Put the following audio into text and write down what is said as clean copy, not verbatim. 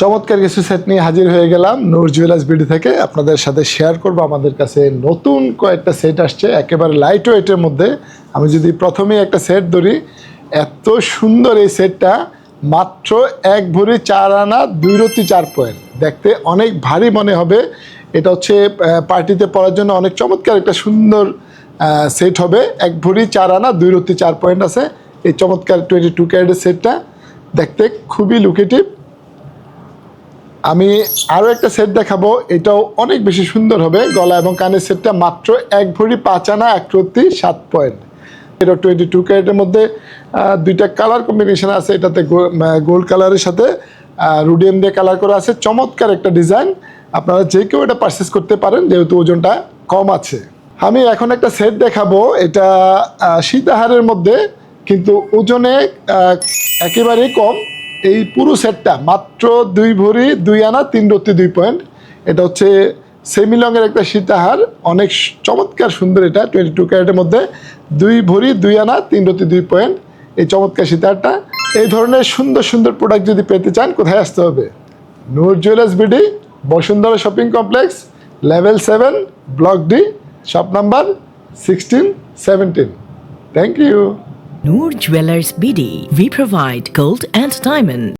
চমৎকার কিছু সেট নিয়ে হাজির হয়ে গেলাম নূর জুয়েলার্স বিডি থেকে। আপনাদের সাথে শেয়ার করব আমাদের কাছে নতুন কয়েকটা সেট আসছে একেবারে লাইট ওয়েটের মধ্যে। আমি যদি প্রথমেই একটা সেট ধরি, এত সুন্দর এই সেটটা, মাত্র 1 ভরি 4 আনা 2 রতি 4 পয়েন্ট। দেখতে অনেক ভারী মনে হবে। এটা হচ্ছে পার্টিতে পরার জন্য অনেক চমৎকার একটা সুন্দর সেট হবে। 1 ভরি 4 আনা 2 রতি 4 পয়েন্ট আছে এই চমৎকার 22 ক্যারেটের সেটটা। দেখতে খুবই লুকেটিভ। আমি আরও একটা সেট দেখাবো, এটাও অনেক বেশি সুন্দর হবে। গলা এবং কানের সেটটা মাত্র 1 ভরি 5 আনা 1 রতি 7 পয়েন্ট। এটা 22 ক্যারেটের মধ্যে 2টা কালার কম্বিনেশন আছে। এটাতে গোল্ড কালারের সাথে রুডিয়াম দিয়ে কালার করা আছে। চমৎকার একটা ডিজাইন, আপনারা যে কেউ এটা পারচেস করতে পারেন যেহেতু ওজনটা কম আছে। আমি এখন একটা সেট দেখাবো, এটা সীতাহারের মধ্যে কিন্তু ওজনে একেবারেই কম। এই পুরো সেটটা মাত্র 2 ভরি 2 আনা 3 রতি 2 পয়েন্ট। এটা হচ্ছে সেমি লংয়ের একটা সীতাহার, অনেক চমৎকার সুন্দর। এটা 22 ক্যারেটের মধ্যে 2 ভরি 2 আনা 3 রতি 2 পয়েন্ট এই চমৎকার সীতাহারটা। এই ধরনের সুন্দর সুন্দর প্রোডাক্ট যদি পেতে চান কোথায় আসতে হবে? Noor jewellers BD, Bashundhara shopping complex, level 7, block D, shop number 16-17। Thank you. Noor Jewelers BD. We provide gold and diamond.